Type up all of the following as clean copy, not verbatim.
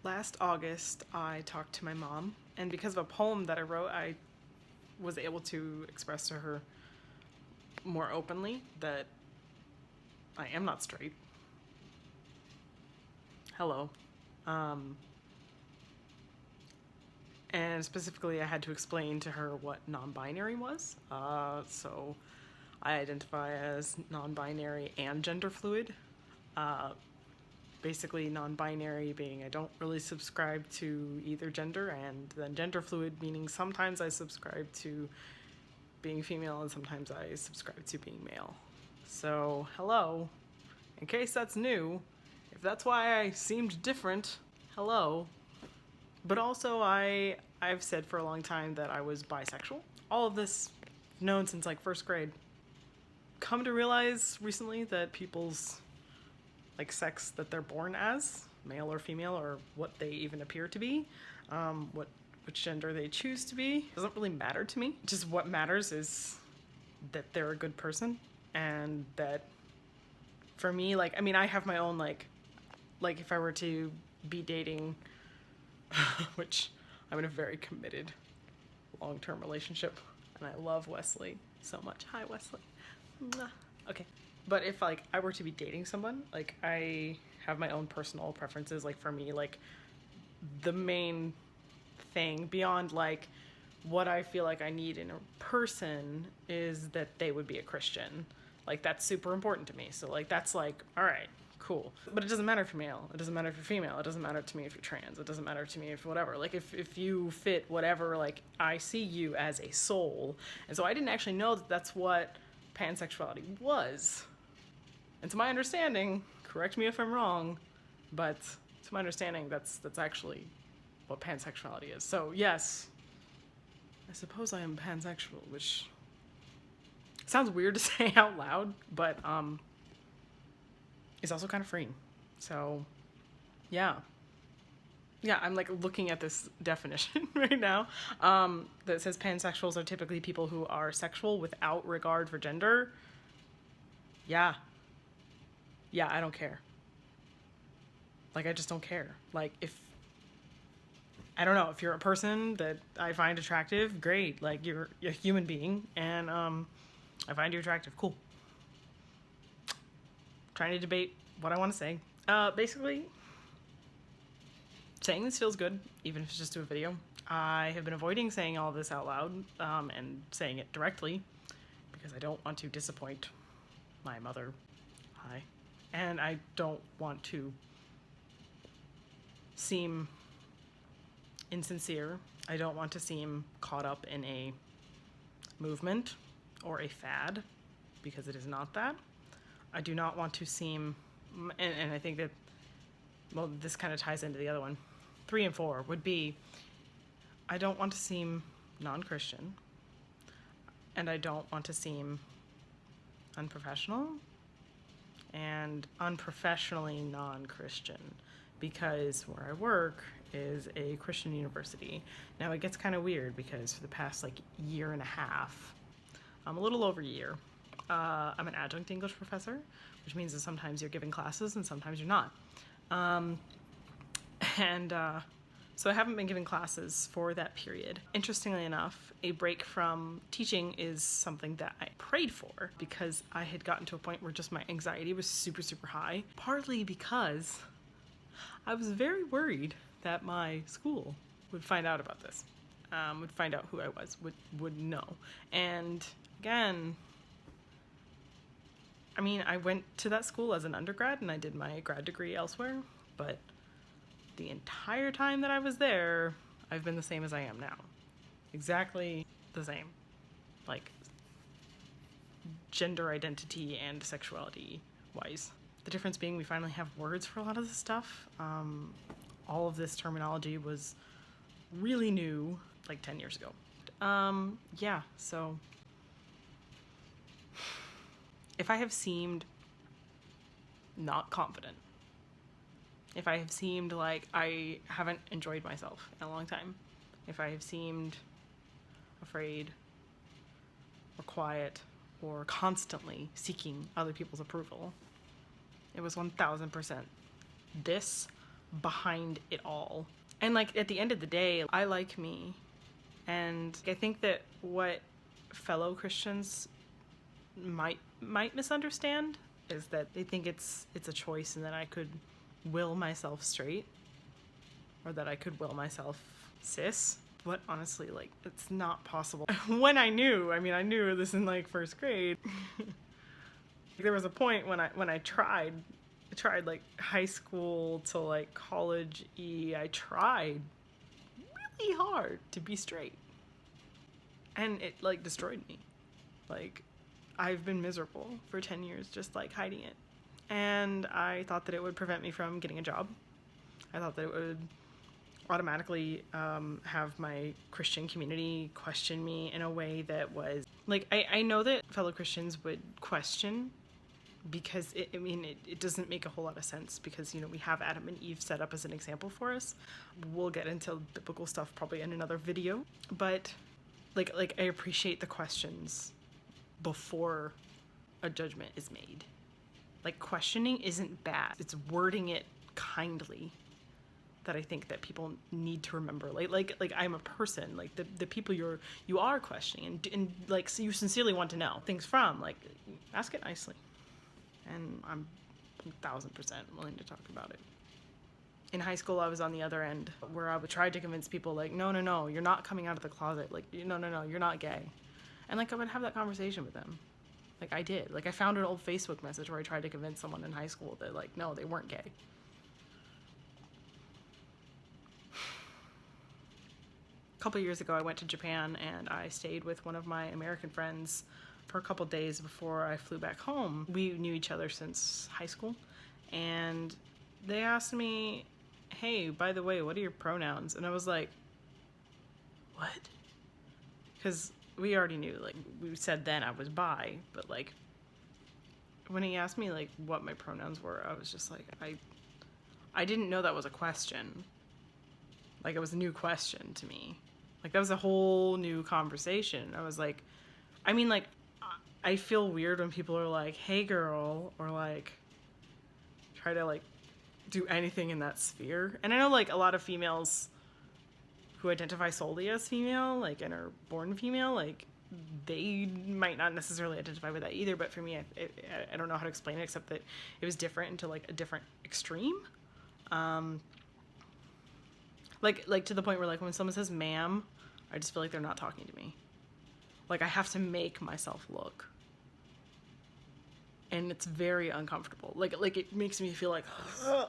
Last August, I talked to my mom, and because of a poem that I wrote, I was able to express to her more openly that I am not straight. Hello. And specifically, I had to explain to her what non-binary was. So I identify as non-binary and gender fluid. Basically, non-binary being I don't really subscribe to either gender, and then gender fluid meaning sometimes I subscribe to being female and sometimes I subscribe to being male. So, hello. In case that's new, if that's why I seemed different, hello. But also, I've said for a long time that I was bisexual. All of this known since like first grade. Come to realize recently that people's like sex that they're born as, male or female, or what they even appear to be, which gender they choose to be, doesn't really matter to me. Just what matters is that they're a good person, and that for me, like, I mean, I have my own like if I were to be dating, which I'm in a very committed long-term relationship, and I love Wesley so much. Hi, Wesley. Mwah. Okay. But if like I were to be dating someone, like I have my own personal preferences. Like for me, like the main thing beyond like what I feel like I need in a person is that they would be a Christian. Like that's super important to me. So like that's like, all right, cool. But it doesn't matter if you're male. It doesn't matter if you're female. It doesn't matter to me if you're trans. It doesn't matter to me if whatever. Like if you fit whatever, like I see you as a soul. And so I didn't actually know that that's what pansexuality was. And to my understanding, correct me if I'm wrong, but to my understanding, that's actually what pansexuality is. So yes, I suppose I am pansexual, which sounds weird to say out loud, but it's also kind of freeing. So yeah, I'm like looking at this definition right now that says pansexuals are typically people who are sexual without regard for gender. Yeah, I don't care. Like, I just don't care. Like, I don't know, if you're a person that I find attractive, great. Like, you're a human being, and I find you attractive. Cool. Trying to debate what I want to say. Basically, saying this feels good, even if it's just to a video. I have been avoiding saying all this out loud and saying it directly because I don't want to disappoint my mother. Hi. And I don't want to seem insincere. I don't want to seem caught up in a movement or a fad, because it is not that. I do not want to seem, and I think that, well, this kind of ties into the other one. 3 and 4 would be, I don't want to seem non-Christian, and I don't want to seem unprofessional and unprofessionally non-Christian, because where I work is a Christian university. Now it gets kind of weird because for the past like year and a half, a little over a year, I'm an adjunct English professor, which means that sometimes you're giving classes and sometimes you're not. So I haven't been giving classes for that period. Interestingly enough, a break from teaching is something that I prayed for, because I had gotten to a point where just my anxiety was super, super high, partly because I was very worried that my school would find out about this, would find out who I was, would know. And again, I mean, I went to that school as an undergrad and I did my grad degree elsewhere, but the entire time that I was there, I've been the same as I am now. Exactly the same. Like, gender identity and sexuality wise. The difference being we finally have words for a lot of this stuff. All of this terminology was really new like 10 years ago. Yeah, so if I have seemed not confident, if I have seemed like I haven't enjoyed myself in a long time, if I have seemed afraid or quiet or constantly seeking other people's approval, it was 1000% this behind it all. And like at the end of the day, I like me. And I think that what fellow Christians might misunderstand is that they think it's a choice and that I could will myself straight or that I could will myself cis. But honestly, like, it's not possible. When I knew this in like first grade. There was a point when I tried like high school to like college I tried really hard to be straight. And it like destroyed me. Like, I've been miserable for 10 years just like hiding it. And I thought that it would prevent me from getting a job. I thought that it would automatically have my Christian community question me in a way that was like, I know that fellow Christians would question because it doesn't make a whole lot of sense because, you know, we have Adam and Eve set up as an example for us. We'll get into biblical stuff probably in another video, but like I appreciate the questions before a judgment is made. Like, questioning isn't bad. It's wording it kindly that I think that people need to remember. Like I'm a person. Like the people you are questioning and like, so you sincerely want to know things from. Like, ask it nicely. And I'm 1,000% willing to talk about it. In high school, I was on the other end where I would try to convince people like, no, you're not coming out of the closet. Like, no, you're not gay. And like, I would have that conversation with them. Like, I did. Like, I found an old Facebook message where I tried to convince someone in high school that like, no, they weren't gay. A couple years ago, I went to Japan and I stayed with one of my American friends for a couple days before I flew back home. We knew each other since high school, and they asked me, hey, by the way, what are your pronouns? And I was like, what? Because we already knew, like, we said then I was bi, but like, when he asked me like what my pronouns were, I was just like, I didn't know that was a question. Like, it was a new question to me. Like, that was a whole new conversation. I was like, I mean, like, I feel weird when people are like, hey girl, or like try to like do anything in that sphere. And I know like a lot of females who identify solely as female, like, and are born female, like, they might not necessarily identify with that either. But for me, I don't know how to explain it except that it was different into like a different extreme. Like to the point where like when someone says ma'am, I just feel like they're not talking to me. Like, I have to make myself look. And it's very uncomfortable. Like it makes me feel like, I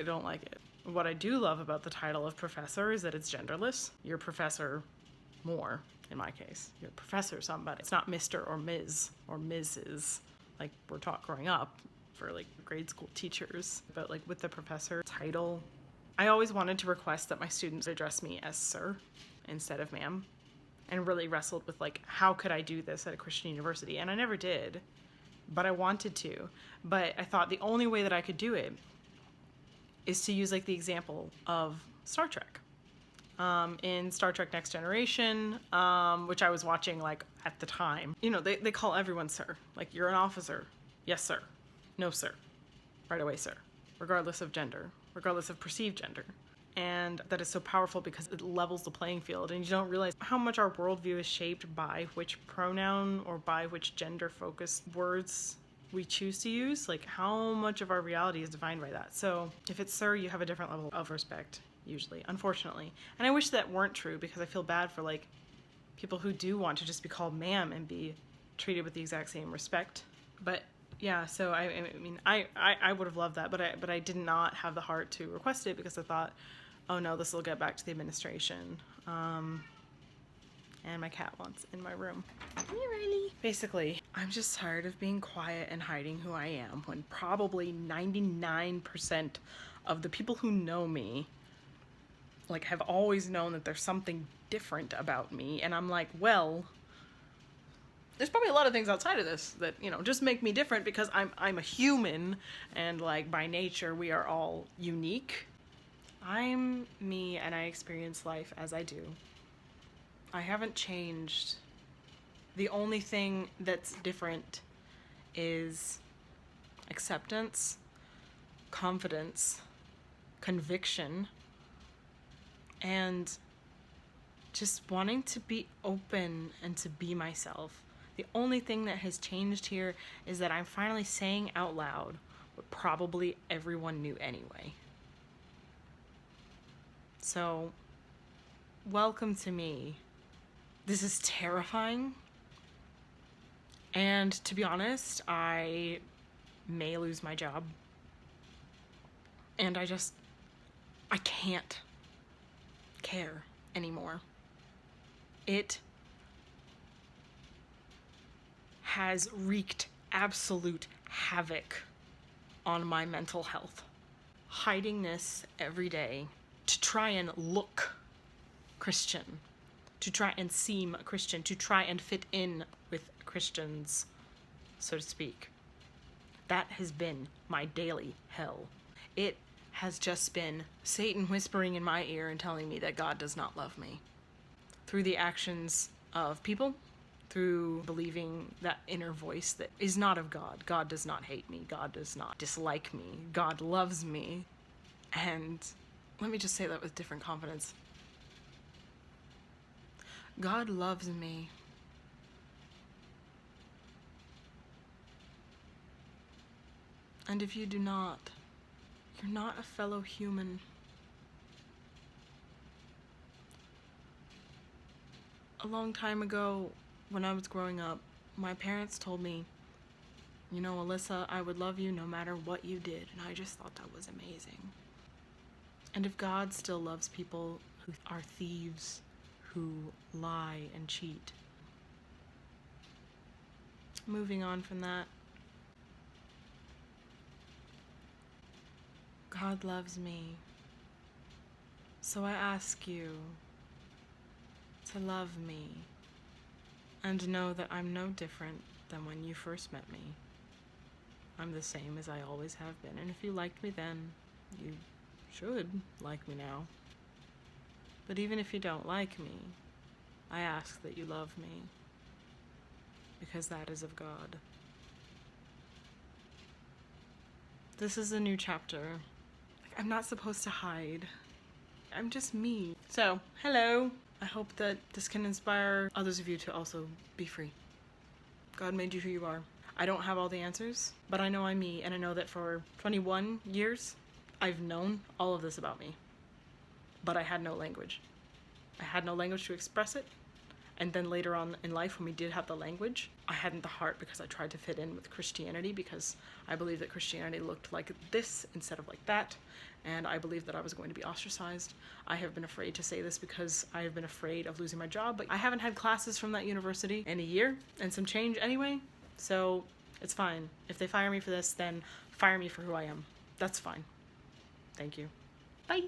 don't like it. What I do love about the title of professor is that it's genderless. You're professor more, in my case. You're professor somebody. It's not Mr. or Ms. or Mrs. like we're taught growing up for like grade school teachers. But like with the professor title, I always wanted to request that my students address me as sir instead of ma'am, and really wrestled with like, how could I do this at a Christian university? And I never did, but I wanted to. But I thought the only way that I could do it is to use like the example of Star Trek. In Star Trek Next Generation, which I was watching like at the time, you know, they call everyone sir. Like, you're an officer. Yes, sir. No, sir. Right away, sir. Regardless of gender, regardless of perceived gender. And that is so powerful because it levels the playing field, and you don't realize how much our worldview is shaped by which pronoun or by which gender-focused words we choose to use. Like, how much of our reality is defined by that. So if it's sir, you have a different level of respect, usually, unfortunately. And I wish that weren't true, because I feel bad for like people who do want to just be called ma'am and be treated with the exact same respect. But yeah, so I mean, I would have loved that, but I did not have the heart to request it because I thought, oh no, this will get back to the administration. And my cat wants in my room. Hey, Riley. Basically, I'm just tired of being quiet and hiding who I am when probably 99% of the people who know me like have always known that there's something different about me, and I'm like, well, there's probably a lot of things outside of this that, you know, just make me different because I'm a human, and like by nature we are all unique. I'm me and I experience life as I do. I haven't changed. The only thing that's different is acceptance, confidence, conviction and just wanting to be open and to be myself. The only thing that has changed here is that I'm finally saying out loud what probably everyone knew anyway. So, welcome to me. This is terrifying. And to be honest, I may lose my job. And I can't care anymore. It has wreaked absolute havoc on my mental health. Hiding this every day to try and look Christian, to try and seem Christian, to try and fit in with Christians, so to speak. That has been my daily hell. It has just been Satan whispering in my ear and telling me that God does not love me. Through the actions of people, through believing that inner voice that is not of God. God does not hate me. God does not dislike me. God loves me. And let me just say that with different confidence. God loves me. And if you do not, you're not a fellow human. A long time ago, when I was growing up, my parents told me, you know, Alyssa, I would love you no matter what you did. And I just thought that was amazing. And if God still loves people who are thieves, who lie and cheat. Moving on from that, God loves me. So I ask you to love me and know that I'm no different than when you first met me. I'm the same as I always have been, and if you liked me then, you should like me now. But even if you don't like me, I ask that you love me, because that is of God. This is a new chapter. I'm not supposed to hide. I'm just me. So, hello. I hope that this can inspire others of you to also be free. God made you who you are. I don't have all the answers, but I know I'm me, and I know that for 21 years, I've known all of this about me. But I had no language. I had no language to express it. And then later on in life, when we did have the language, I hadn't the heart because I tried to fit in with Christianity because I believed that Christianity looked like this instead of like that. And I believed that I was going to be ostracized. I have been afraid to say this because I have been afraid of losing my job, but I haven't had classes from that university in a year and some change anyway. So it's fine. If they fire me for this, then fire me for who I am. That's fine. Thank you. Bye.